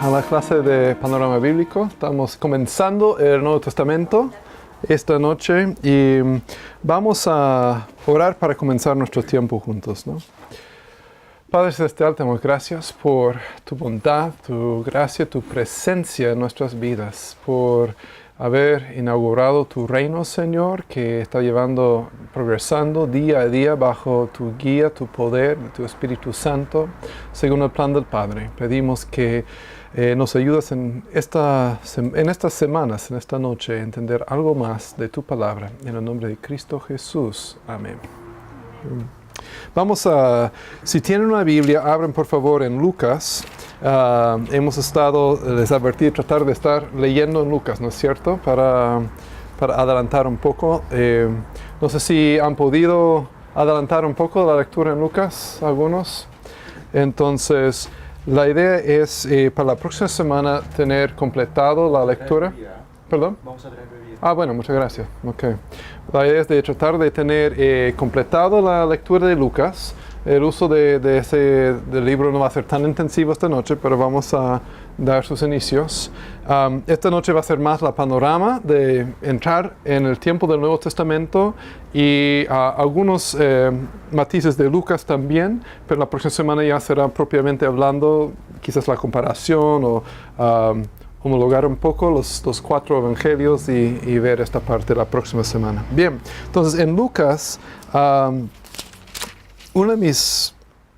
a la clase de Panorama Bíblico. Estamos comenzando el Nuevo Testamento esta noche y vamos a orar para comenzar nuestro tiempo juntos, ¿no? Padre Celestial, te damos gracias por tu bondad, tu gracia, tu presencia en nuestras vidas, por haber inaugurado tu reino, Señor, que está progresando día a día bajo tu guía, tu poder, tu Espíritu Santo, según el plan del Padre. Pedimos que nos ayudes en estas semanas, en esta noche, a entender algo más de tu palabra. En el nombre de Cristo Jesús. Amén. Si tienen una Biblia, abren por favor en Lucas. Les advertí tratar de estar leyendo en Lucas, ¿no es cierto? Para adelantar un poco. No sé si han podido adelantar un poco la lectura en Lucas, algunos. Entonces, la idea es para la próxima semana tener completado la lectura. ¿Perdón? Vamos a tener bebida. Bueno, muchas gracias. Okay. La idea es de tratar de tener completado la lectura de Lucas. El uso del libro no va a ser tan intensivo esta noche, pero vamos a dar sus inicios. Esta noche va a ser más la panorama de entrar en el tiempo del Nuevo Testamento y algunos matices de Lucas también, pero la próxima semana ya será propiamente hablando quizás la comparación o homologar un poco los cuatro evangelios y ver esta parte la próxima semana. Bien, entonces en Lucas, una de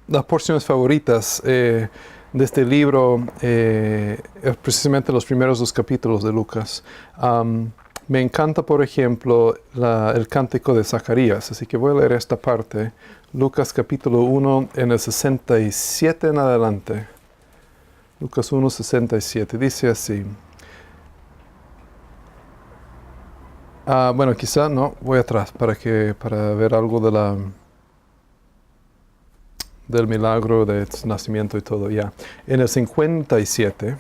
las porciones favoritas de este libro es precisamente los primeros dos capítulos de Lucas. Me encanta, por ejemplo, el cántico de Zacarías, así que voy a leer esta parte. Lucas capítulo 1 en el 67 en adelante. Lucas 1, 67, dice así. Quizá no, voy atrás para ver algo del milagro de nacimiento y todo, ya. En el 57,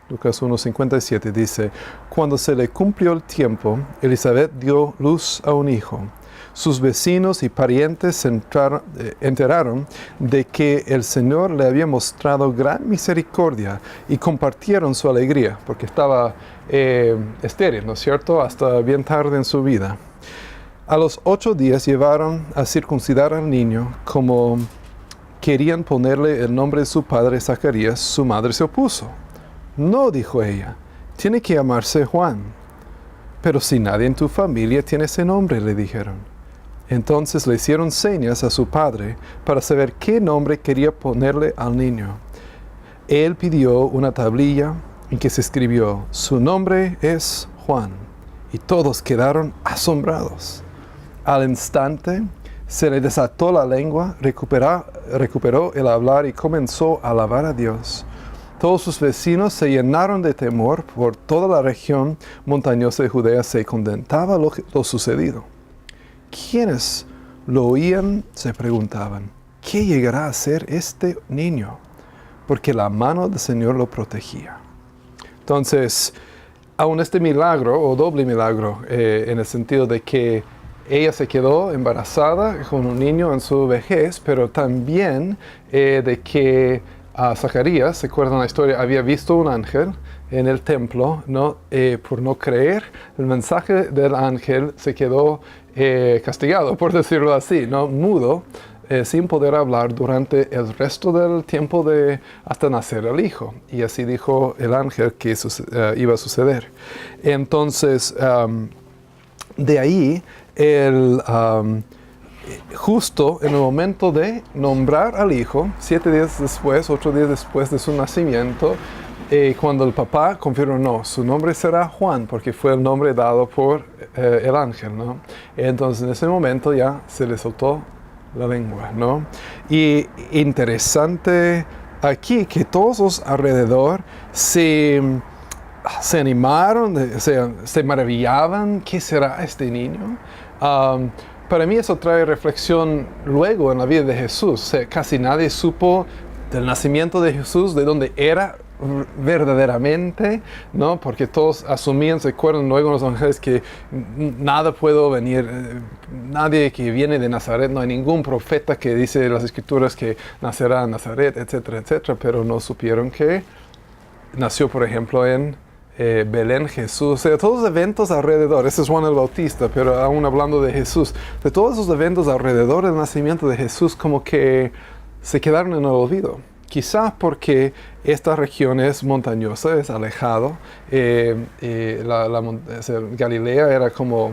Lucas 1, 57 dice, cuando se le cumplió el tiempo, Elizabeth dio luz a un hijo. Sus vecinos y parientes se enteraron de que el Señor le había mostrado gran misericordia y compartieron su alegría, porque estaba estéril, ¿no es cierto?, hasta bien tarde en su vida. A los 8 días llevaron a circuncidar al niño. Como querían ponerle el nombre de su padre Zacarías, su madre se opuso. No, dijo ella, tiene que llamarse Juan. Pero si nadie en tu familia tiene ese nombre, le dijeron. Entonces le hicieron señas a su padre para saber qué nombre quería ponerle al niño. Él pidió una tablilla en que se escribió, su nombre es Juan. Y todos quedaron asombrados. Al instante se le desató la lengua, recuperó el hablar y comenzó a alabar a Dios. Todos sus vecinos se llenaron de temor. Por toda la región montañosa de Judea se contaba lo sucedido. Quienes lo oían se preguntaban, ¿qué llegará a ser este niño? Porque la mano del Señor lo protegía. Entonces, aún este milagro, o doble milagro, en el sentido de que ella se quedó embarazada con un niño en su vejez, pero también de que Zacarías, ¿se acuerdan la historia? Había visto un ángel en el templo, ¿no? Por no creer el mensaje del ángel, se quedó castigado, por decirlo así, ¿no? Mudo, sin poder hablar durante el resto del tiempo hasta nacer el hijo. Y así dijo el ángel que eso iba a suceder. Entonces, de ahí, justo en el momento de nombrar al hijo, 8 días después de su nacimiento, cuando el papá confirmó, no, su nombre será Juan, porque fue el nombre dado por el ángel, ¿no? Entonces en ese momento ya se le soltó la lengua, ¿no? Y interesante aquí que todos los alrededor se animaron, se maravillaban, ¿qué será este niño? Para mí eso trae reflexión luego en la vida de Jesús. Casi nadie supo del nacimiento de Jesús, de dónde era verdaderamente, ¿no? Porque todos asumían, se acuerdan luego en los evangelios que nada puede venir, nadie que viene de Nazaret, no hay ningún profeta que dice en las escrituras que nacerá en Nazaret, etcétera, etcétera, pero no supieron que nació, por ejemplo, en Belén, Jesús, o sea, todos los eventos alrededor, ese es Juan el Bautista, pero aún hablando de Jesús, de todos esos eventos alrededor del nacimiento de Jesús, como que se quedaron en el olvido. Quizás porque esta región es montañosa, es alejado. Galilea era como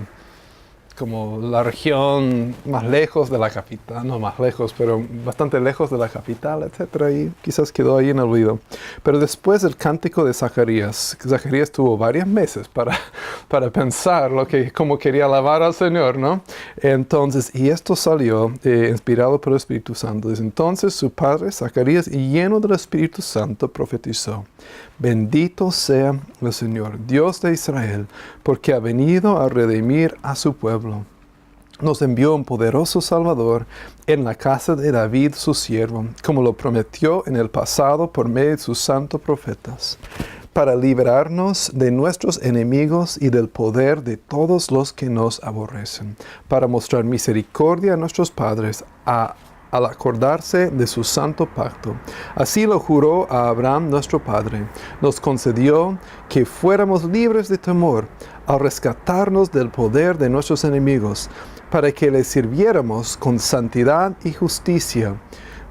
la región más lejos de la capital, no más lejos, pero bastante lejos de la capital, etc. Y quizás quedó ahí en el olvido. Pero después del cántico de Zacarías, Zacarías tuvo varios meses para pensar cómo quería alabar al Señor, ¿no? Entonces, y esto salió inspirado por el Espíritu Santo. Desde entonces su padre, Zacarías, lleno del Espíritu Santo, profetizó: Bendito sea el Señor, Dios de Israel, porque ha venido a redimir a su pueblo. Nos envió un poderoso Salvador en la casa de David, su siervo, como lo prometió en el pasado por medio de sus santos profetas, para librarnos de nuestros enemigos y del poder de todos los que nos aborrecen, para mostrar misericordia a nuestros padres, al acordarse de su santo pacto. Así lo juró a Abraham nuestro padre. Nos concedió que fuéramos libres de temor, al rescatarnos del poder de nuestros enemigos, para que le sirviéramos con santidad y justicia,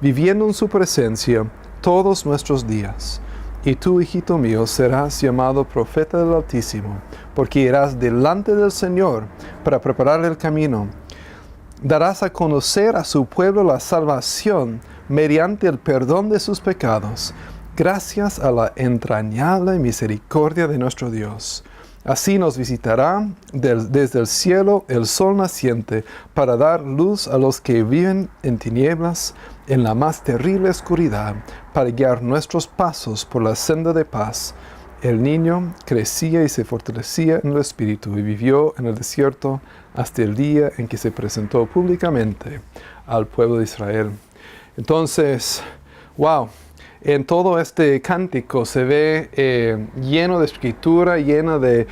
viviendo en su presencia todos nuestros días. Y tú, hijito mío, serás llamado profeta del Altísimo, porque irás delante del Señor para prepararle el camino. Darás a conocer a su pueblo la salvación mediante el perdón de sus pecados, gracias a la entrañable misericordia de nuestro Dios. Así nos visitará desde el cielo el sol naciente, para dar luz a los que viven en tinieblas, en la más terrible oscuridad, para guiar nuestros pasos por la senda de paz. El niño crecía y se fortalecía en el espíritu y vivió en el desierto hasta el día en que se presentó públicamente al pueblo de Israel. Entonces, wow, en todo este cántico se ve lleno de escritura, lleno de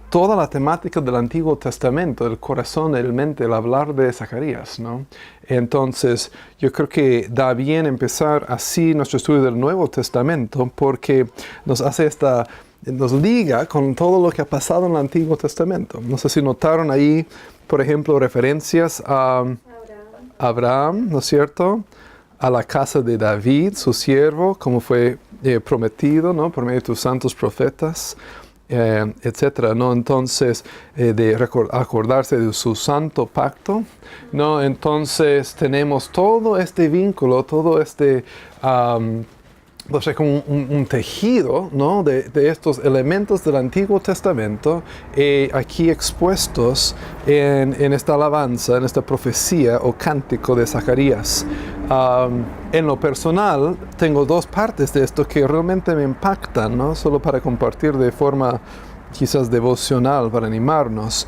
toda la temática del Antiguo Testamento, el corazón, el mente, el hablar de Zacarías, ¿no? Entonces, yo creo que da bien empezar así nuestro estudio del Nuevo Testamento, porque nos liga con todo lo que ha pasado en el Antiguo Testamento. No sé si notaron ahí, por ejemplo, referencias a Abraham, ¿no es cierto? A la casa de David, su siervo, como fue prometido, ¿no? Por medio de tus santos profetas, etcétera, ¿no? Entonces, acordarse de su santo pacto, ¿no? Entonces, tenemos todo este vínculo, todo este, no sé, como un tejido, ¿no? de estos elementos del Antiguo Testamento aquí expuestos en esta alabanza, en esta profecía o cántico de Zacarías. En lo personal, tengo dos partes de esto que realmente me impactan, ¿no? Solo para compartir de forma quizás devocional, para animarnos.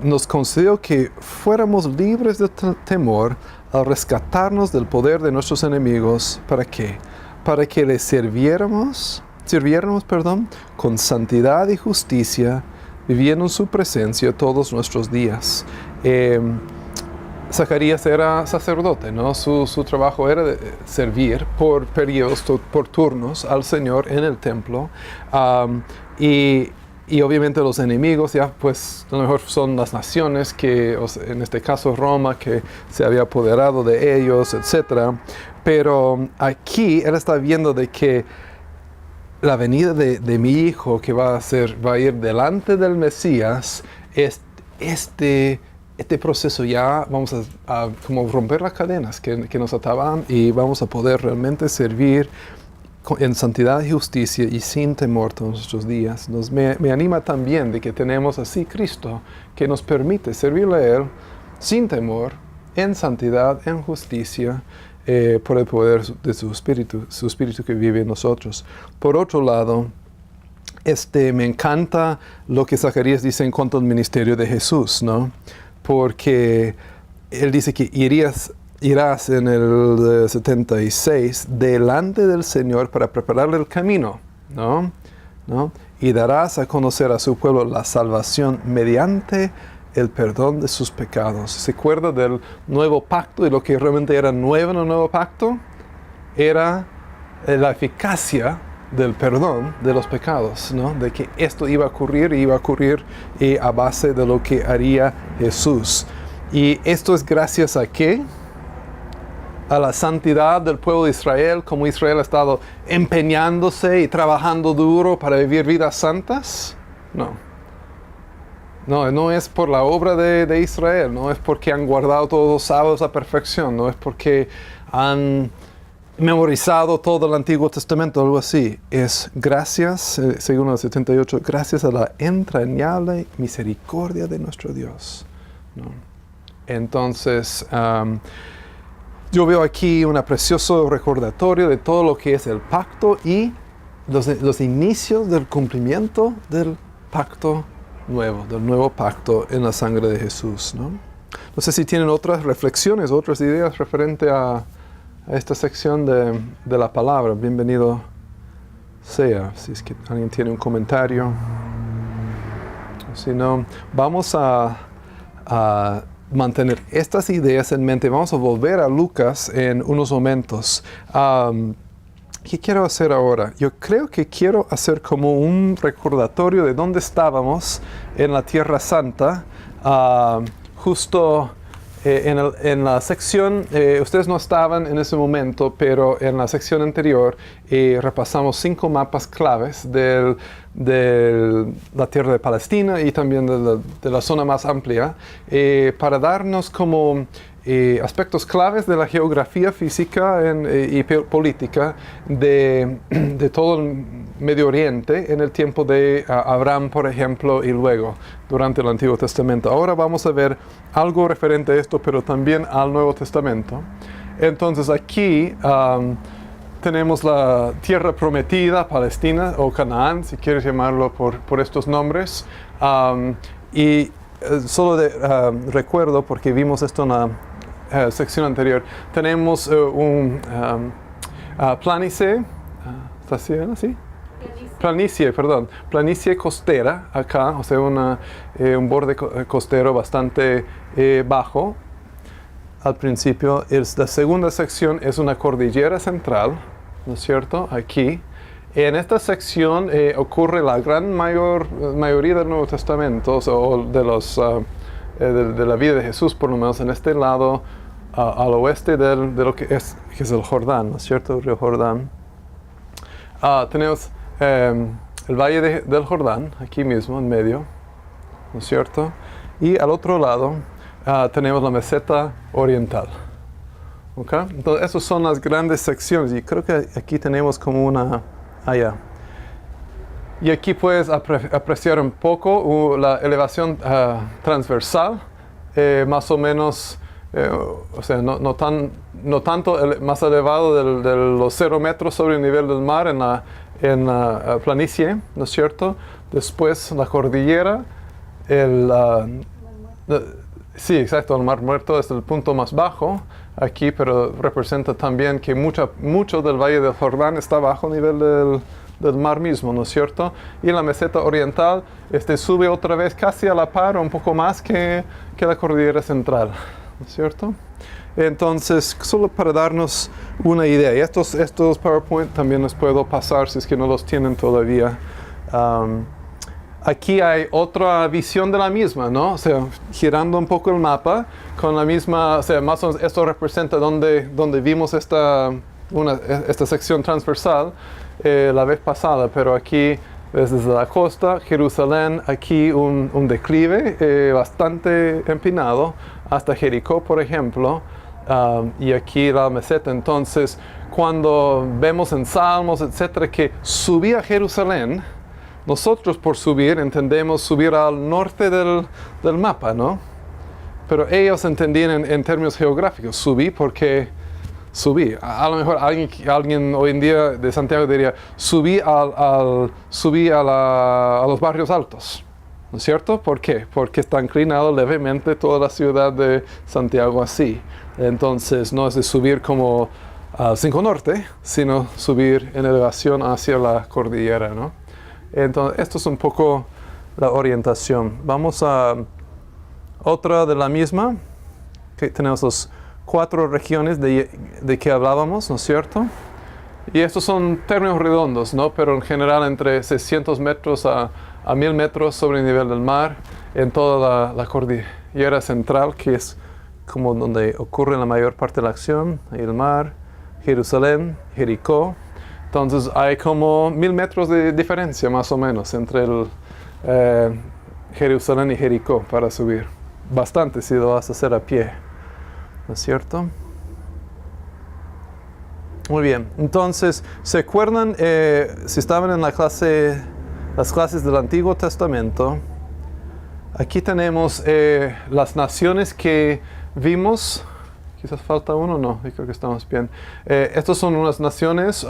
Nos concedió que fuéramos libres de temor al rescatarnos del poder de nuestros enemigos. ¿Para qué? Para que le sirviéramos, con santidad y justicia, viviendo en su presencia todos nuestros días. Zacarías era sacerdote, ¿no? Su trabajo era de servir por periodos, por turnos al Señor en el templo. Y obviamente los enemigos ya pues a lo mejor son las naciones que, en este caso Roma, que se había apoderado de ellos, etc. Pero aquí él está viendo de que la venida de mi hijo, que va a ir delante del Mesías, es este proceso. Ya vamos a como romper las cadenas que nos ataban, y vamos a poder realmente servir en santidad y justicia y sin temor todos nuestros días. Me anima también de que tenemos así Cristo, que nos permite servirle a Él sin temor, en santidad, en justicia, por el poder de su Espíritu que vive en nosotros. Por otro lado, me encanta lo que Zacarías dice en cuanto al ministerio de Jesús, ¿no? Porque él dice que irás en el 76 delante del Señor para prepararle el camino, ¿no? Y darás a conocer a su pueblo la salvación mediante el perdón de sus pecados. ¿Se acuerda del nuevo pacto? Y lo que realmente era nuevo en el nuevo pacto era la eficacia del perdón de los pecados, ¿no? De que esto iba a ocurrir a base de lo que haría Jesús. Y esto es gracias a ¿qué? A la santidad del pueblo de Israel, como Israel ha estado empeñándose y trabajando duro para vivir vidas santas. No es por la obra de Israel, no es porque han guardado todos los sábados a perfección, no es porque han memorizado todo el Antiguo Testamento, algo así. Es gracias, según el 78, gracias a la entrañable misericordia de nuestro Dios, ¿no? Entonces, yo veo aquí un precioso recordatorio de todo lo que es el pacto y los inicios del cumplimiento del pacto nuevo, del nuevo pacto en la sangre de Jesús, ¿no? No sé si tienen otras reflexiones, otras ideas referente a esta sección de la palabra. Bienvenido sea, si es que alguien tiene un comentario. Si no, vamos a mantener estas ideas en mente. Vamos a volver a Lucas en unos momentos. ¿Qué quiero hacer ahora? Yo creo que quiero hacer como un recordatorio de dónde estábamos en la Tierra Santa, justo en la sección, ustedes no estaban en ese momento, pero en la sección anterior repasamos 5 mapas claves de la tierra de Palestina y también de la zona más amplia, para darnos como aspectos claves de la geografía física y política de todo el Medio Oriente en el tiempo de Abraham, por ejemplo, y luego durante el Antiguo Testamento. Ahora vamos a ver algo referente a esto, pero también al Nuevo Testamento. Entonces aquí tenemos la tierra prometida, Palestina o Canaán, si quieres llamarlo por estos nombres. Solo recuerdo, porque vimos esto en la sección anterior, tenemos un planicie, ¿está así? Planicie costera acá, o sea, un borde costero bastante bajo. Al principio, la segunda sección es una cordillera central, ¿no es cierto? Aquí. En esta sección ocurre la gran mayoría del Nuevo Testamento, o de la vida de Jesús, por lo menos en este lado, al oeste de lo que es el Jordán, ¿no es cierto? El río Jordán. Tenemos el valle del Jordán, aquí mismo, en medio, ¿no es cierto? Y al otro lado tenemos la meseta oriental. ¿Okay? Entonces, esas son las grandes secciones, y creo que aquí tenemos como una allá. Y aquí puedes apreciar un poco la elevación transversal, más o menos, o sea, no tanto más elevado de los 0 metros sobre el nivel del mar en la planicie, ¿no es cierto? Después la cordillera, sí, exacto, el Mar Muerto es el punto más bajo aquí, pero representa también que mucho del Valle del Jordán está bajo nivel del mar mismo, ¿no es cierto? Y la meseta oriental sube otra vez casi a la par, un poco más que la cordillera central, ¿no es cierto? Entonces, solo para darnos una idea, y estos PowerPoint también los puedo pasar si es que no los tienen todavía. Aquí hay otra visión de la misma, ¿no? O sea, girando un poco el mapa, con la misma, o sea, más o menos esto representa donde vimos esta sección transversal la vez pasada, pero aquí desde la costa, Jerusalén, aquí un declive bastante empinado, hasta Jericó, por ejemplo, y aquí la meseta. Entonces, cuando vemos en Salmos, etcétera, que subía a Jerusalén, nosotros por subir entendemos subir al norte del mapa, ¿no? Pero ellos entendían en términos geográficos, subí porque subí. A lo mejor alguien hoy en día de Santiago diría, subí a los barrios altos, ¿no es cierto? ¿Por qué? Porque está inclinado levemente toda la ciudad de Santiago así. Entonces no es de subir como al 5 Norte, sino subir en elevación hacia la cordillera, ¿no? Entonces, esto es un poco la orientación. Vamos a otra de la misma, que tenemos las 4 regiones de que hablábamos, ¿no es cierto? Y estos son términos redondos, ¿no? Pero en general entre 600 metros a 1000 metros sobre el nivel del mar en toda la cordillera central, que es como donde ocurre la mayor parte de la acción, el mar, Jerusalén, Jericó. Entonces hay como 1000 metros de diferencia más o menos entre el Jerusalén y Jericó para subir. Bastante si lo vas a hacer a pie, ¿no es cierto? Muy bien, entonces, ¿se acuerdan si estaban en las clases del Antiguo Testamento? Aquí tenemos las naciones que vimos. Quizás falta uno, no, yo creo que estamos bien. Estas son unas naciones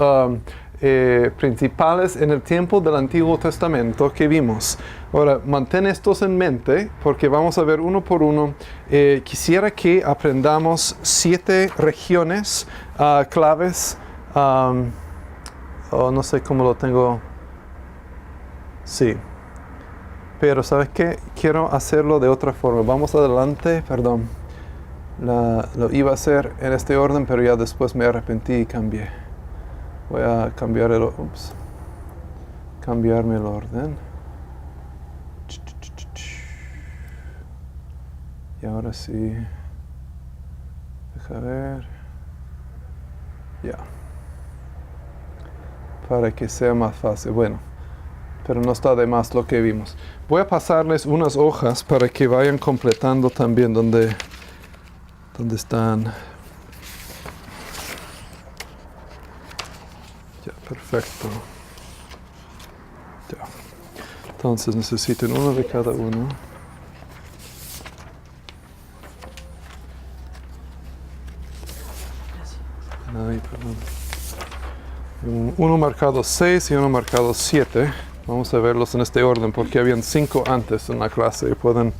principales en el tiempo del Antiguo Testamento que vimos. Ahora, mantén estos en mente porque vamos a ver uno por uno. Quisiera que aprendamos 7 regiones claves. No sé cómo lo tengo. Sí. Pero ¿sabes qué? Quiero hacerlo de otra forma. Vamos adelante, perdón. Lo iba a hacer en este orden, pero ya después me arrepentí y cambié. Voy a cambiarme el orden. Y ahora sí. Deja ver. Ya. Para que sea más fácil. Bueno. Pero no está de más lo que vimos. Voy a pasarles unas hojas para que vayan completando también donde están. Ya, perfecto. Ya. Entonces necesito uno de cada uno. Ay, perdón. Uno marcado 6 y uno marcado 7. Vamos a verlos en este orden porque habían 5 antes en la clase y pueden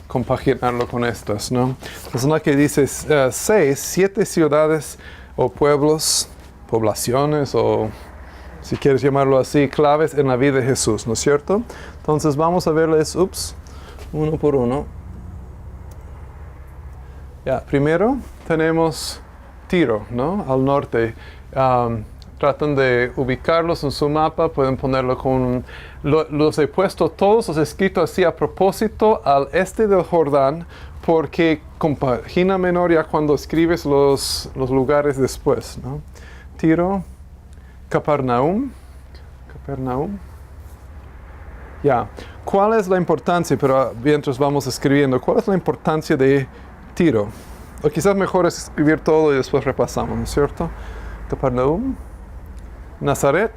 compaginarlo con estas, ¿no? Es una que dice 7 ciudades o pueblos, poblaciones o si quieres llamarlo así, claves en la vida de Jesús, ¿no es cierto? Entonces vamos a verles, uno por uno. Ya, primero tenemos Tiro, ¿no? Al norte. Tratan de ubicarlos en su mapa, pueden ponerlo con... Los he puesto todos los escritos así a propósito al este del Jordán, porque compagina menor ya cuando escribes los lugares después, ¿no? Tiro, Capernaum. Ya. ¿Cuál es la importancia? Pero mientras vamos escribiendo, ¿cuál es la importancia de Tiro? O quizás mejor es escribir todo y después repasamos, ¿no es cierto? Capernaum. Nazaret,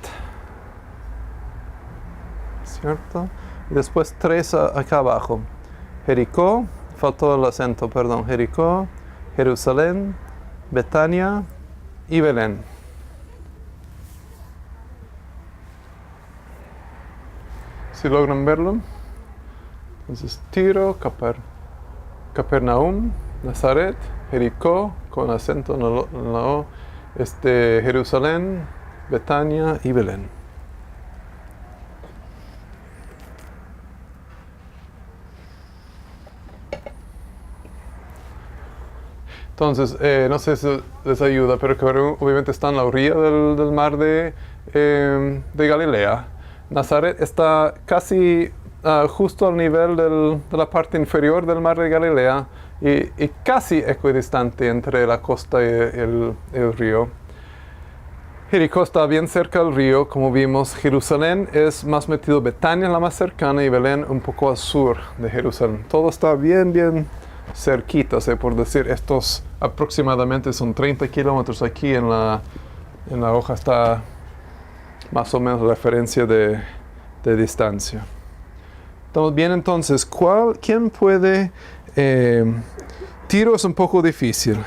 ¿cierto? Y después 3 acá abajo. Jericó, faltó el acento, perdón. Jericó, Jerusalén, Betania y Belén. ¿Sí logran verlo? Entonces, Tiro, Capernaum, Nazaret, Jericó, con acento en la O, Jerusalén, Betania y Belén. Entonces, no sé si les ayuda, pero que obviamente está en la orilla del mar de Galilea. Nazaret está casi justo al nivel de la parte inferior del mar de Galilea y casi equidistante entre la costa y el río. Jericó está bien cerca del río, como vimos. Jerusalén es más metido, Betania es la más cercana y Belén un poco al sur de Jerusalén. Todo está bien cerquita, por decir, estos aproximadamente son 30 kilómetros aquí en la hoja está más o menos referencia de distancia. Estamos bien entonces, ¿quién puede? Tiro es un poco difícil.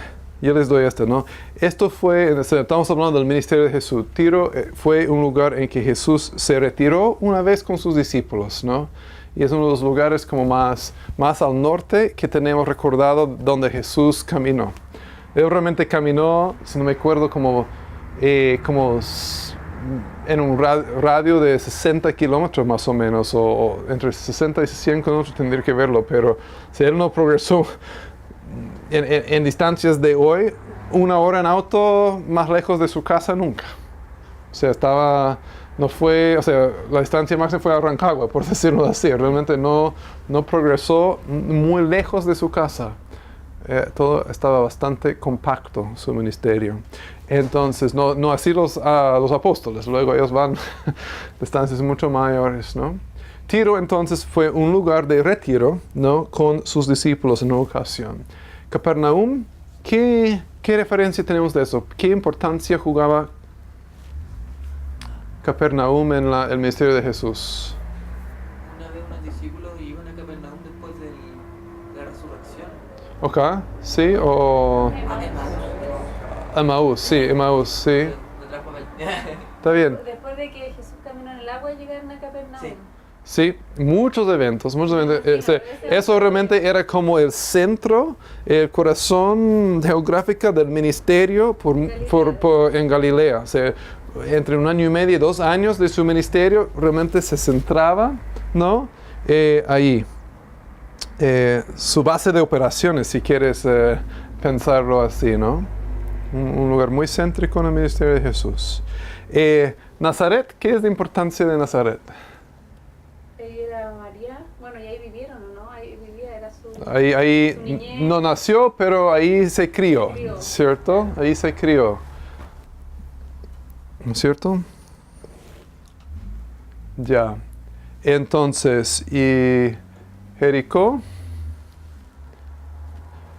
Yo les doy ¿no? Esto fue, estamos hablando del ministerio de Jesús. Tiro fue un lugar en que Jesús se retiró una vez con sus discípulos, ¿no? Y es uno de los lugares como más al norte que tenemos recordado donde Jesús caminó. Él realmente caminó, si no me acuerdo, como en un radio de 60 kilómetros más o menos, o entre 60 y 100 kilómetros tendría que verlo, pero si él no progresó en distancias de hoy, 1 hora en auto más lejos de su casa nunca. O sea, no fue, o sea, la distancia máxima fue a Rancagua, por decirlo así. Realmente no progresó muy lejos de su casa. Todo estaba bastante compacto, su ministerio. Entonces, no así los apóstoles. Luego ellos van distancias mucho mayores, ¿no? Tiro, entonces, fue un lugar de retiro, ¿no? Con sus discípulos en una ocasión. Capernaum, ¿qué referencia tenemos de eso? ¿Qué importancia jugaba Capernaum en el ministerio de Jesús? Una vez unos discípulos iban a Capernaum después de la resurrección. ¿Ok? ¿Sí? ¿O Emaús? Sí, Emaús, sí. Lo trajo a él. Está bien. Después de que Jesús caminó en el agua, llegaron a Capernaum. Sí. Sí, muchos eventos. Eso realmente era como el centro, el corazón geográfico del ministerio en Galilea. O sea, entre 1 año y medio y 2 años de su ministerio, realmente se centraba, ¿no? Ahí. Su base de operaciones, si quieres pensarlo así, ¿no? Un lugar muy céntrico en el ministerio de Jesús. Nazaret, ¿qué es la importancia de Nazaret? Era María, bueno, y ahí vivieron, ¿no? Ahí vivía, era su niñez. No nació, pero ahí se crió, ¿cierto? Ahí se crió. ¿No es cierto? Ya. Entonces, y Jericó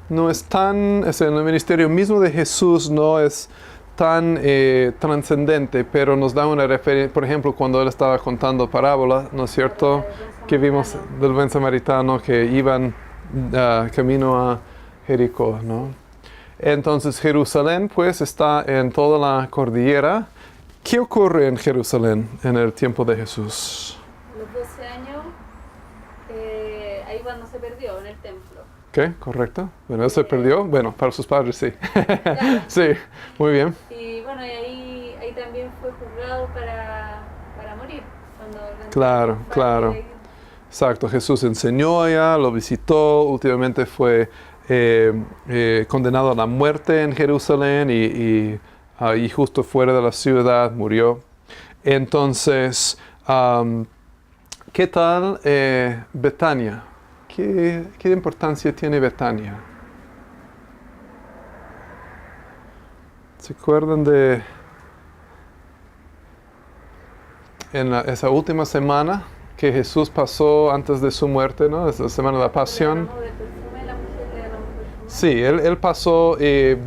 no es tan, en el ministerio mismo de Jesús no es tan trascendente, pero nos da una referencia, por ejemplo, cuando él estaba contando parábolas, ¿no es cierto? Que vimos del buen samaritano que iban camino a Jericó, ¿no? Entonces Jerusalén pues está en toda la cordillera. ¿Qué ocurre en Jerusalén en el tiempo de Jesús? Los 12 años, ahí cuando se perdió en el templo. ¿Qué? ¿Correcto? Bueno, él se perdió. Bueno, para sus padres sí. Claro. Sí, muy bien. Y bueno, y ahí también fue juzgado para morir. Claro. Exacto, Jesús enseñó allá, lo visitó, últimamente fue condenado a la muerte en Jerusalén y ahí justo fuera de la ciudad murió. Entonces, ¿qué tal Betania? ¿Qué importancia tiene Betania? ¿Se acuerdan de esa última semana que Jesús pasó antes de su muerte, ¿no? Esa semana de la pasión. Sí, él pasó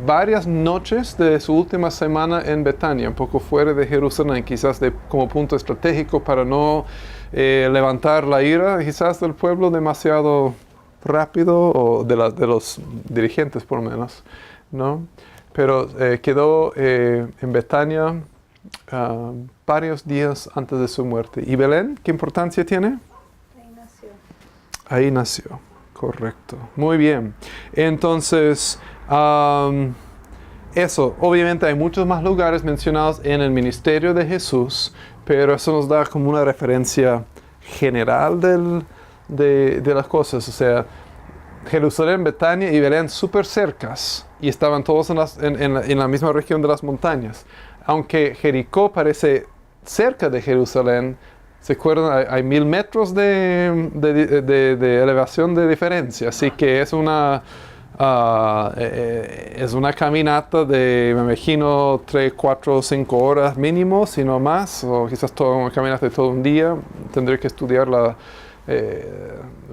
varias noches de su última semana en Betania, un poco fuera de Jerusalén, quizás como punto estratégico para no levantar la ira quizás del pueblo demasiado rápido, o de los dirigentes por lo menos, ¿no? Pero quedó en Betania varios días antes de su muerte. ¿Y Belén, qué importancia tiene? Ahí nació, correcto. Muy bien. Entonces, eso, obviamente hay muchos más lugares mencionados en el ministerio de Jesús, pero eso nos da como una referencia general de las cosas. O sea, Jerusalén, Betania y Belén súper cercas, y estaban todos en la misma región de las montañas. Aunque Jericó parece cerca de Jerusalén, ¿se acuerdan? Hay 1000 metros de elevación de diferencia, así que es una caminata de, me imagino, 3, 4, 5 horas mínimo, si no más, o quizás una caminata de todo un día. Tendré que estudiarla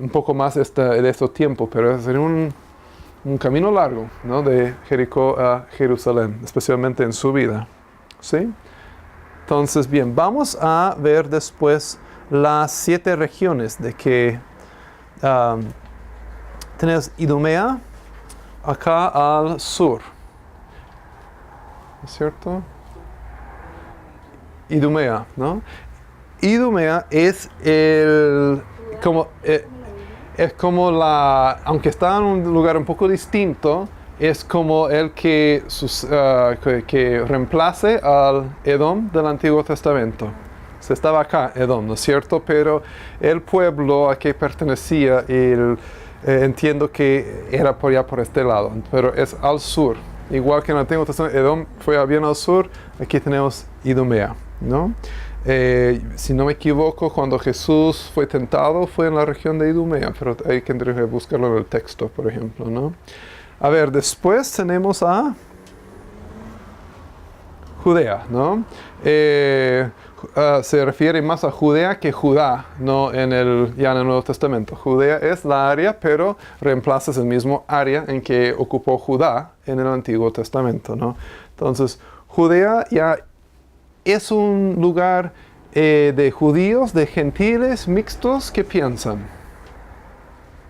un poco más de estos tiempos, pero es un camino largo, ¿no? De Jericó a Jerusalén, especialmente en su vida. ¿Sí? Entonces, bien, vamos a ver después las 7 regiones de que tenemos Idumea acá al sur. ¿Es cierto? Idumea, ¿no? Idumea es aunque está en un lugar un poco distinto, es como el que reemplace al Edom del Antiguo Testamento. Se estaba acá, Edom, ¿no es cierto? Pero el pueblo a que pertenecía, entiendo que era por allá por este lado, pero es al sur. Igual que en el Antiguo Testamento, Edom fue bien al sur, aquí tenemos Idumea. ¿no? Si no me equivoco, cuando Jesús fue tentado fue en la región de Idumea, pero hay que buscarlo en el texto, por ejemplo, ¿no? A ver, después tenemos a Judea, ¿no? Se refiere más a Judea que Judá, ¿no? Ya en el Nuevo Testamento. Judea es la área, pero reemplaza el mismo área en que ocupó Judá en el Antiguo Testamento, ¿no? Entonces, Judea ya es un lugar de judíos, de gentiles, mixtos, ¿qué piensan?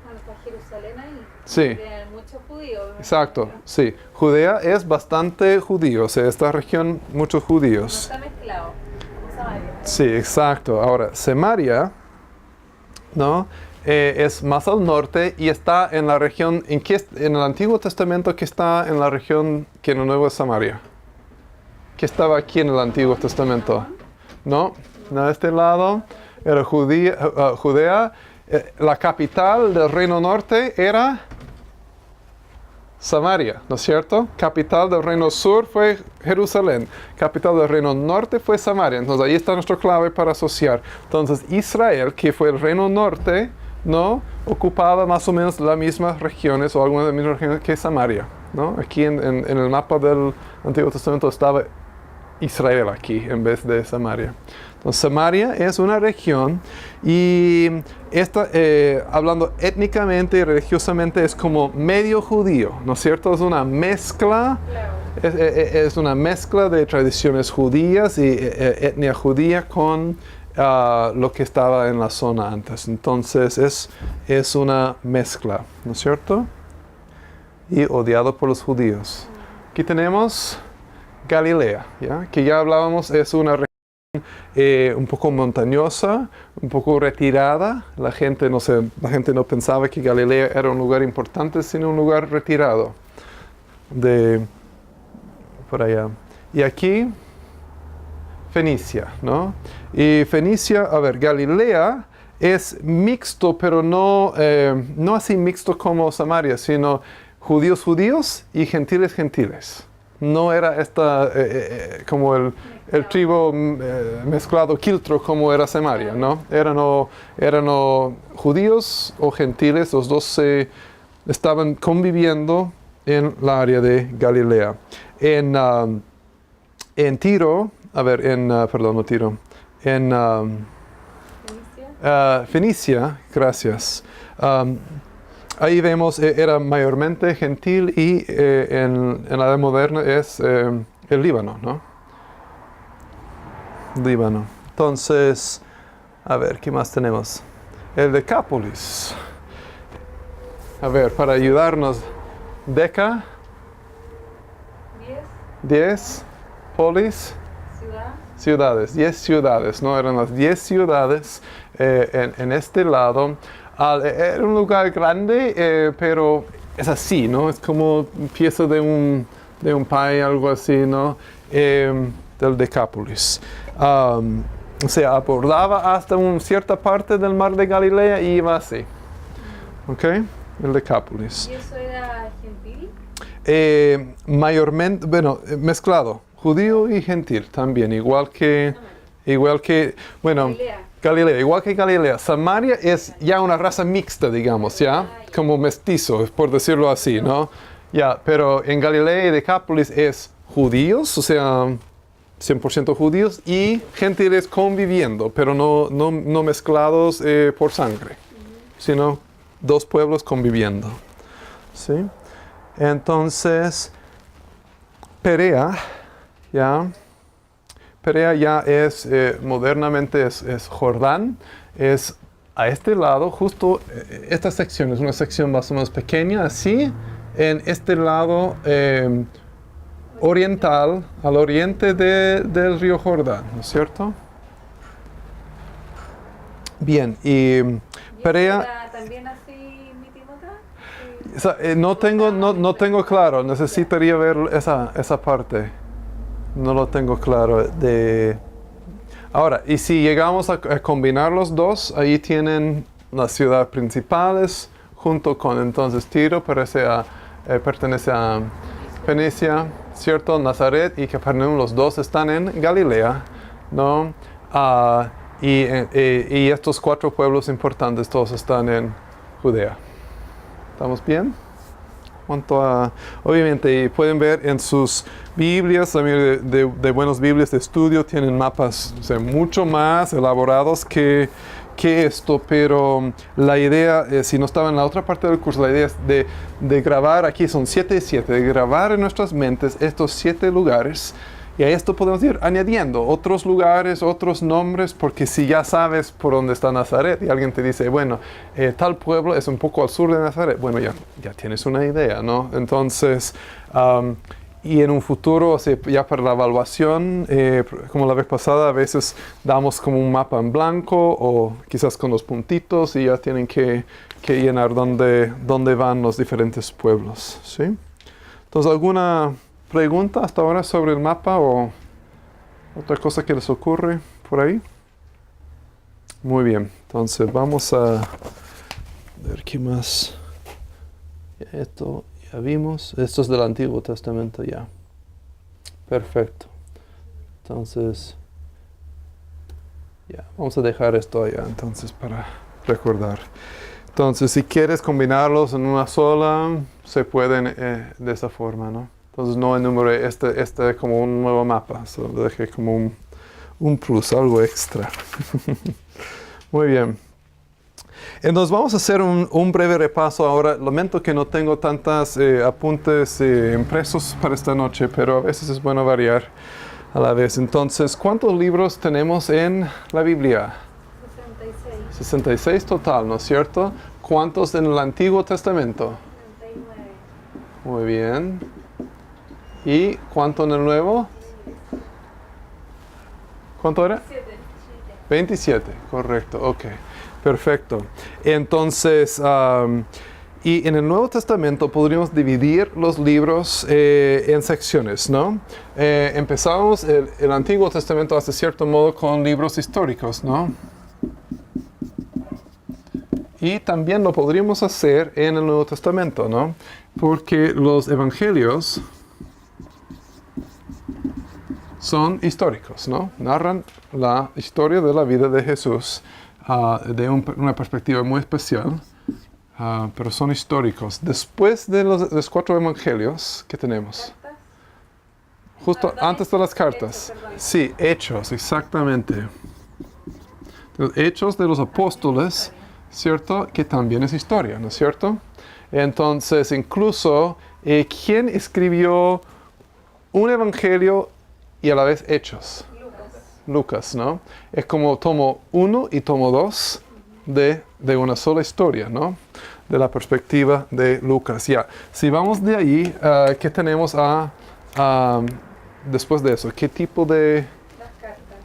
Bueno, está Jerusalén ahí. Sí. Hay muchos judíos. Exacto, sí. Judea es bastante judío, o sea, esta región, muchos No judíos. está mezclado con Samaria. Sí, exacto. Ahora, Samaria, ¿no? Es más al norte y está en la región, en el Antiguo Testamento, que está en la región que en el Nuevo es Samaria. ¿Qué estaba aquí en el Antiguo Testamento? No, de este lado era Judea. La capital del Reino Norte era Samaria, ¿no es cierto? Capital del Reino Sur fue Jerusalén. Capital del Reino Norte fue Samaria. Entonces ahí está nuestra clave para asociar. Entonces Israel, que fue el Reino Norte, ¿no? Ocupaba más o menos las mismas regiones o algunas de las mismas regiones que Samaria, ¿no? Aquí en el mapa del Antiguo Testamento estaba Israel aquí en vez de Samaria. Entonces Samaria es una región y esta, hablando étnicamente y religiosamente, es como medio judío, ¿no es cierto? Es una mezcla, es una mezcla de tradiciones judías y etnia judía con lo que estaba en la zona antes. Entonces es una mezcla, ¿no es cierto? Y odiado por los judíos. Aquí tenemos Galilea, ¿ya? Que ya hablábamos, es una región un poco montañosa, un poco retirada. La gente no pensaba que Galilea era un lugar importante, sino un lugar retirado de por allá. Y aquí, Fenicia, ¿no? Y Fenicia, a ver, Galilea es mixto, pero no así mixto como Samaria, sino judíos y gentiles. No era como el tribu mezclado quiltro como era Samaria, ¿no? Eran judíos o gentiles, los dos estaban conviviendo en la área de Galilea. En Tiro, perdón, no Tiro, en Fenicia, gracias. Ahí vemos, era mayormente gentil y en la edad moderna es el Líbano, ¿no? Líbano. Entonces, a ver, ¿qué más tenemos? El Decápolis. A ver, para ayudarnos, Deca, 10, polis, ciudades, 10 ciudades, ¿no? Eran las 10 ciudades en este lado. Era un lugar grande, pero es así, ¿no? Es como pieza de un pie, algo así, ¿no? Del Decápolis. O sea, abordaba hasta una cierta parte del mar de Galilea y iba así. ¿Ok? El Decápolis. ¿Y eso era gentil? Mayormente, bueno, mezclado. Judío y gentil también, igual que, bueno, Galilea, igual que Galilea. Samaria es ya una raza mixta, digamos, ¿ya? Como mestizo, por decirlo así, ¿no? Ya, pero en Galilea y Decápolis es judíos, o sea, 100% judíos y gentiles conviviendo, pero no mezclados por sangre, sino dos pueblos conviviendo, ¿sí? Entonces, Perea ya es, modernamente es Jordán, es a este lado, justo esta sección, es una sección más o menos pequeña, así, en este lado oriental, al oriente del río Jordán, ¿no es cierto? Bien, y Perea... ¿También así no tengo claro, necesitaría ver esa parte. No lo tengo claro. Ahora, y si llegamos a combinar los dos, ahí tienen las ciudades principales, junto con entonces Tiro, pertenece a Fenicia, ¿cierto? Nazaret y Capernaum, los dos están en Galilea, ¿no? Y estos 4 pueblos importantes todos están en Judea. ¿Estamos bien? Obviamente pueden ver en sus Biblias, también de buenas Biblias de estudio, tienen mapas, o sea, mucho más elaborados que esto, pero la idea, si no estaba en la otra parte del curso, la idea es de grabar, aquí son 7 y 7, de grabar en nuestras mentes estos 7 lugares. Y a esto podemos ir añadiendo otros lugares, otros nombres, porque si ya sabes por dónde está Nazaret y alguien te dice, bueno, tal pueblo es un poco al sur de Nazaret, bueno, ya tienes una idea, ¿no? Entonces, y en un futuro, o sea, ya para la evaluación, como la vez pasada, a veces damos como un mapa en blanco o quizás con los puntitos y ya tienen que llenar dónde van los diferentes pueblos, ¿sí? Entonces, ¿alguna pregunta hasta ahora sobre el mapa o otra cosa que les ocurre por ahí? Muy bien, entonces vamos a ver qué más. Esto ya vimos, esto es del Antiguo Testamento ya. Perfecto. Entonces, ya, vamos a dejar esto allá entonces para recordar. Entonces, si quieres combinarlos en una sola, se pueden de esa forma, ¿no? Entonces no enumeré este como un nuevo mapa, solo dejé como un plus, algo extra. Muy bien. Entonces vamos a hacer un breve repaso ahora. Lamento que no tengo tantos apuntes impresos para esta noche, pero a veces es bueno variar a la vez. Entonces, ¿cuántos libros tenemos en la Biblia? 66. 66 total, ¿no es cierto? ¿Cuántos en el Antiguo Testamento? 39. Muy bien. ¿Y cuánto en el Nuevo? ¿Cuánto era? 27, correcto, ok, perfecto. Entonces, y en el Nuevo Testamento podríamos dividir los libros en secciones, ¿no? Empezamos el Antiguo Testamento hasta cierto modo con libros históricos, ¿no? Y también lo podríamos hacer en el Nuevo Testamento, ¿no? Porque los evangelios son históricos, ¿no? Narran la historia de la vida de Jesús de una perspectiva muy especial, pero son históricos. Después de los 4 evangelios, ¿qué tenemos? ¿Cartas? Justo Perdón, antes de las cartas. Hechos, perdón. Sí, Hechos, exactamente. Los Hechos de los Apóstoles, ¿cierto? Que también es historia, ¿no es cierto? Entonces, incluso, ¿quién escribió un evangelio y a la vez Hechos? Lucas, ¿no? Es como tomo 1 y tomo 2 de una sola historia, ¿no? De la perspectiva de Lucas. Ya, si vamos de ahí, ¿qué tenemos después de eso? ¿Qué tipo de...?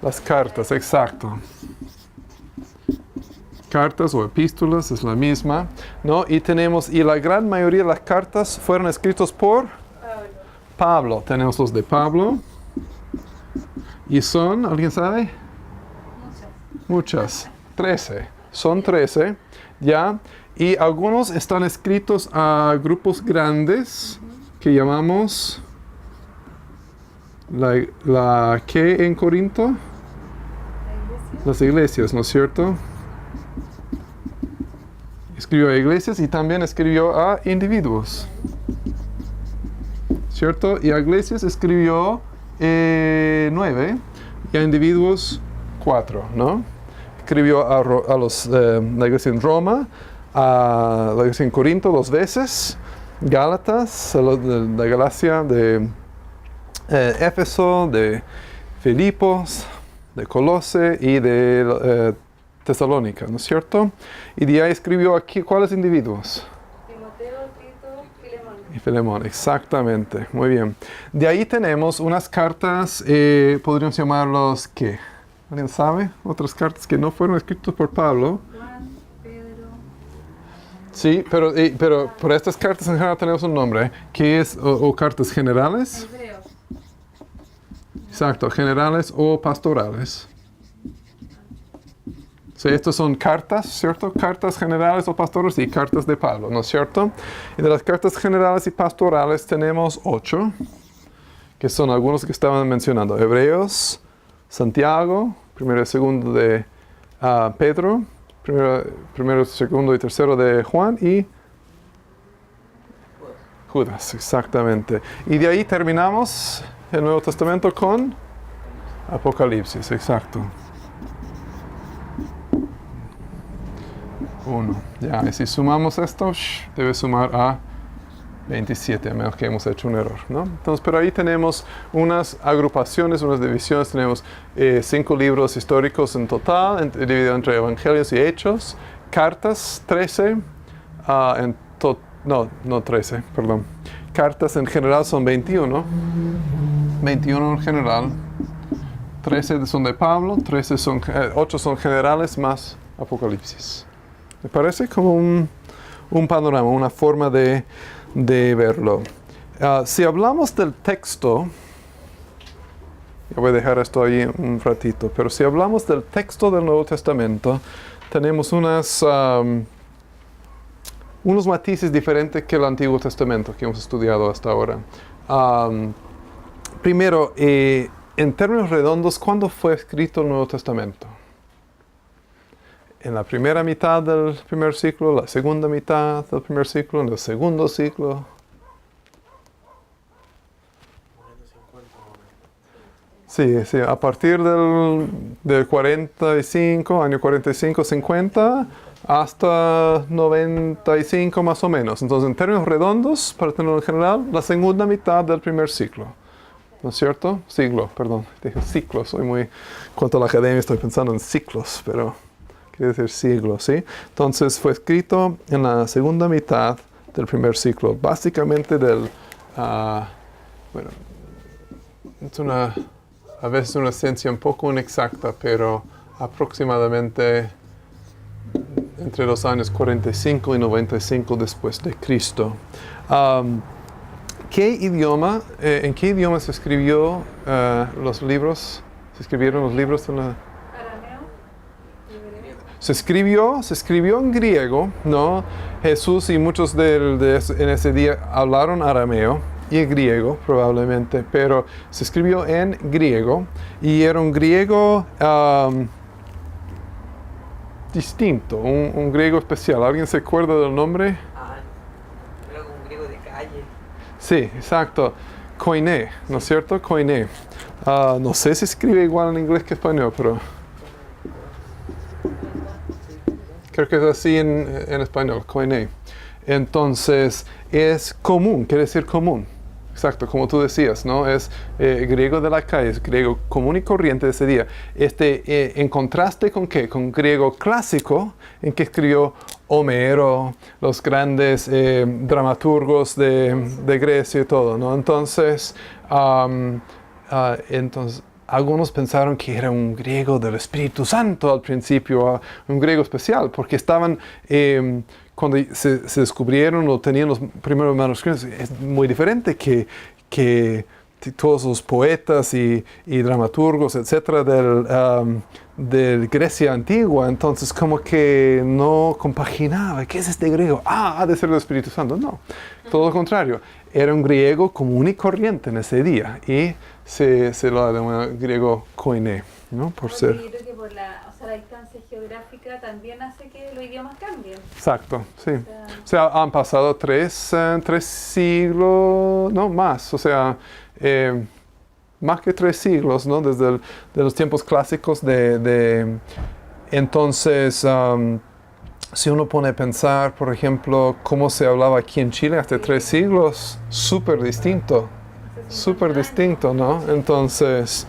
Las cartas, exacto. Cartas o epístolas es la misma, ¿no? Y la gran mayoría de las cartas fueron escritas por Pablo. Tenemos los de Pablo. ¿Y son, alguien sabe? Muchas. 13. Son 13, ¿ya? Y algunos están escritos a grupos grandes que llamamos ¿qué en Corinto? Las iglesias, ¿no es cierto? Escribió a iglesias y también escribió a individuos, ¿cierto? Y a iglesias escribió 9 y a individuos 4, ¿no? Escribió a la iglesia en Roma, a la iglesia en Corinto 2 veces, Gálatas, la Galacia de Éfeso, de Filipos, de Colose y de Tesalónica, ¿no es cierto? Y de ahí escribió aquí, ¿cuáles individuos? Timoteo, Tito, Filemón. Y Filemón, exactamente, muy bien. De ahí tenemos unas cartas, podríamos llamarlos, ¿qué? ¿Alguien sabe? Otras cartas que no fueron escritas por Pablo. Juan, Pedro. Sí, pero por estas cartas en general tenemos un nombre, que es, o cartas generales. Hebreos. Exacto, generales o pastorales. Sí, estos son cartas, ¿cierto? Cartas generales o pastorales y cartas de Pablo, ¿no es cierto? Y de las cartas generales y pastorales tenemos 8, que son algunos que estaban mencionando. Hebreos, Santiago, primero y segundo de Pedro, primero, segundo y tercero de Juan y Judas, exactamente. Y de ahí terminamos el Nuevo Testamento con Apocalipsis, exacto. 1. Ya, y si sumamos esto, debe sumar a 27, a menos que hemos hecho un error, ¿no? Entonces, pero ahí tenemos unas agrupaciones, unas divisiones. Tenemos 5 libros históricos en total, dividido entre Evangelios y Hechos. Cartas, 13. No 13, perdón. Cartas en general son 21. 21 en general. 13 son de Pablo, 8 son generales más Apocalipsis. Me parece como un panorama, una forma de verlo. Si hablamos del texto, yo voy a dejar esto ahí un ratito, pero si hablamos del texto del Nuevo Testamento, tenemos unos matices diferentes que el Antiguo Testamento que hemos estudiado hasta ahora. Primero, en términos redondos, ¿cuándo fue escrito el Nuevo Testamento? En la primera mitad del primer siglo, la segunda mitad del primer siglo, en el segundo siglo. Sí, a partir del 45, año 45, 50, hasta 95 más o menos. Entonces, en términos redondos, para tenerlo en general, la segunda mitad del primer siglo. ¿No es cierto? Siglo, perdón. Dije ciclo, soy muy... Cuanto a la academia estoy pensando en ciclos, pero... quiere decir siglo, ¿sí? Entonces fue escrito en la segunda mitad del primer siglo, básicamente bueno, es a veces una ciencia un poco inexacta, pero aproximadamente entre los años 45 y 95 después de Cristo. ¿En qué idioma se escribió los libros? ¿Se escribieron los libros en la... Se escribió en griego, ¿no? Jesús y muchos en ese día hablaron arameo y griego, probablemente, pero se escribió en griego y era un griego distinto, un griego especial. ¿Alguien se acuerda del nombre? Era un griego de calle. Sí, exacto. Koiné, ¿no es cierto? Koiné. No sé si escribe igual en inglés que español, pero... creo que es así en español, koiné. Entonces, es común, quiere decir común. Exacto, como tú decías, ¿no? Es griego de la calle, es griego común y corriente de ese día. En contraste con ¿qué? Con griego clásico, en que escribió Homero, los grandes dramaturgos de Grecia y todo, ¿no? Entonces, algunos pensaron que era un griego del Espíritu Santo al principio, un griego especial, porque estaban, cuando se descubrieron o tenían los primeros manuscritos, es muy diferente que todos los poetas y dramaturgos, etcétera, de Grecia antigua. Entonces, como que no compaginaba. ¿Qué es este griego? Ha de ser el Espíritu Santo. No, todo lo contrario. Era un griego común y corriente en ese día. Y se lo llama griego koiné, ¿no? Por ser... Yo creo que por la distancia geográfica también hace que los idiomas cambien. Exacto, sí. O sea, han pasado tres siglos, no más, o sea, más que 3 siglos, ¿no? Desde de los tiempos clásicos entonces, si uno pone a pensar, por ejemplo, cómo se hablaba aquí en Chile hace 3 siglos, súper distinto, ¿no? Entonces,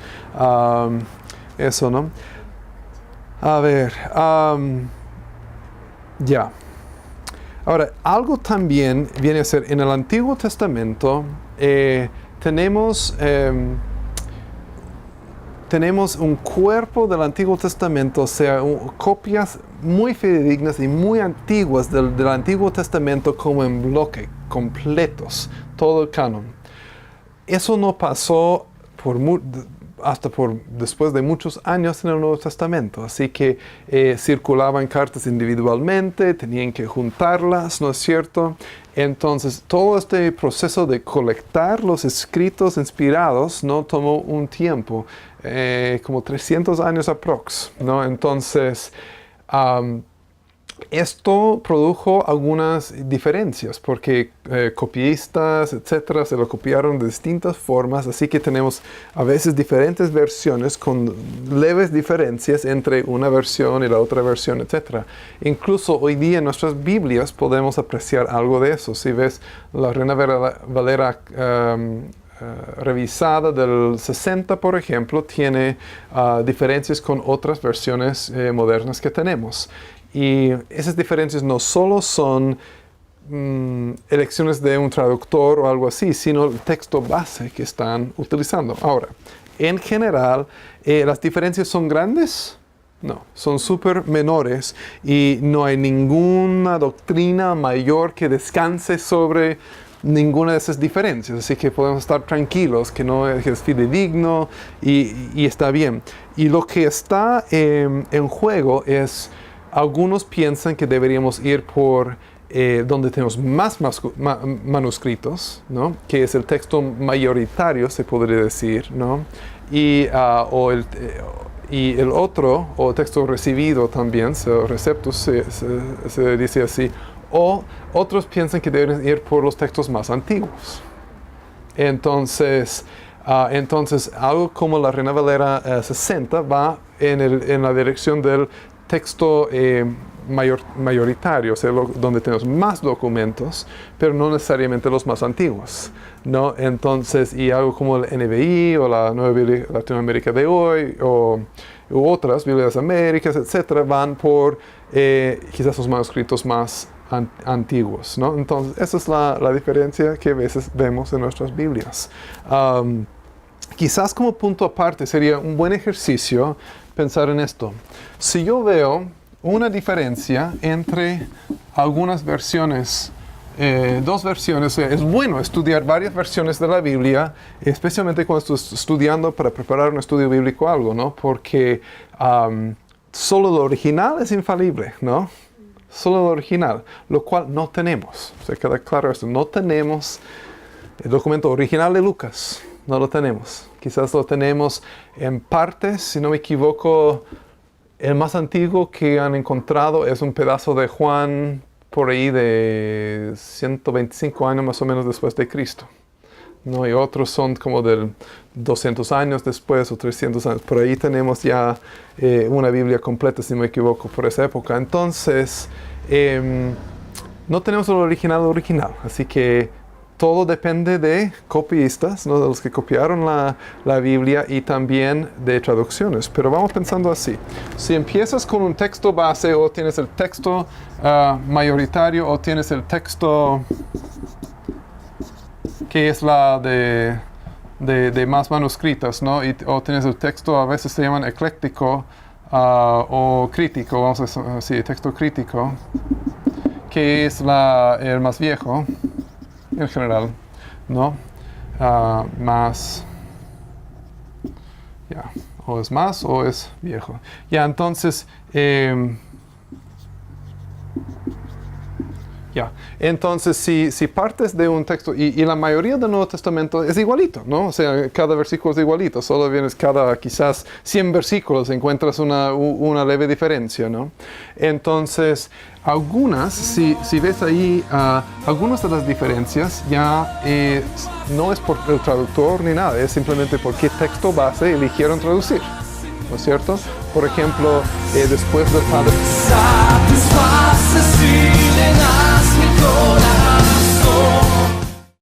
eso, ¿no? A ver, ya. Ahora, algo también viene a ser, en el Antiguo Testamento, tenemos un cuerpo del Antiguo Testamento, o sea, copias muy fidedignas y muy antiguas del Antiguo Testamento como en bloque, completos, todo el canon. Eso no pasó hasta por después de muchos años en el Nuevo Testamento. Así que circulaban cartas individualmente, tenían que juntarlas, ¿no es cierto? Entonces, todo este proceso de colectar los escritos inspirados, ¿no? Tomó un tiempo, como 300 años aprox, ¿no? Entonces, esto produjo algunas diferencias porque copiistas, etcétera, se lo copiaron de distintas formas, así que tenemos a veces diferentes versiones con leves diferencias entre una versión y la otra versión, etcétera. Incluso hoy día en nuestras Biblias podemos apreciar algo de eso. Si ves la Reina Valera revisada del 60, por ejemplo, tiene diferencias con otras versiones modernas que tenemos. Y esas diferencias no solo son elecciones de un traductor o algo así, sino el texto base que están utilizando. Ahora, en general, ¿las diferencias son grandes? No, son súper menores y no hay ninguna doctrina mayor que descanse sobre ninguna de esas diferencias. Así que podemos estar tranquilos que no es fidedigno y está bien. Y lo que está en juego es... Algunos piensan que deberíamos ir por donde tenemos más manuscritos, ¿no? Que es el texto mayoritario, se podría decir, ¿no? Y el otro, o texto recibido también, receptus, se dice así. O otros piensan que deben ir por los textos más antiguos. Entonces, algo como la Reina Valera 60 va en la dirección del texto mayoritario, o sea, donde tenemos más documentos, pero no necesariamente los más antiguos, ¿no? Entonces, y algo como el NBI o la Nueva Biblia Latinoamérica de hoy, u otras Biblias Américas, etcétera, van por quizás los manuscritos más antiguos, ¿no? Entonces, esa es la diferencia que a veces vemos en nuestras Biblias. Quizás como punto aparte sería un buen ejercicio pensar en esto. Si yo veo una diferencia entre algunas versiones, dos versiones, es bueno estudiar varias versiones de la Biblia, especialmente cuando estoy estudiando para preparar un estudio bíblico o algo, ¿no? Porque solo lo original es infalible, ¿no? Solo lo original, lo cual no tenemos. O sea, queda claro esto, no tenemos el documento original de Lucas. No lo tenemos. Quizás lo tenemos en partes, si no me equivoco, el más antiguo que han encontrado es un pedazo de Juan por ahí de 125 años más o menos después de Cristo. ¿No? Y otros son como de 200 años después o 300 años. Por ahí tenemos ya una Biblia completa, si no me equivoco, por esa época. Entonces, no tenemos el original. Así que todo depende de copiistas, ¿no? De los que copiaron la Biblia y también de traducciones. Pero vamos pensando así. Si empiezas con un texto base o tienes el texto mayoritario o tienes el texto que es la de más manuscritas, ¿no? O tienes el texto, a veces se llaman ecléctico o crítico, vamos a decir, texto crítico, que es el más viejo. En general, ¿no? Más, o es más o es viejo. Entonces, entonces si partes de un texto, y la mayoría del Nuevo Testamento es igualito, ¿no? O sea, cada versículo es igualito, solo vienes cada quizás 100 versículos, encuentras una leve diferencia, ¿no? Entonces, algunas, si ves ahí, algunas de las diferencias ya no es por el traductor ni nada, es simplemente por qué texto base eligieron traducir, ¿no es cierto? Por ejemplo, después del Padre...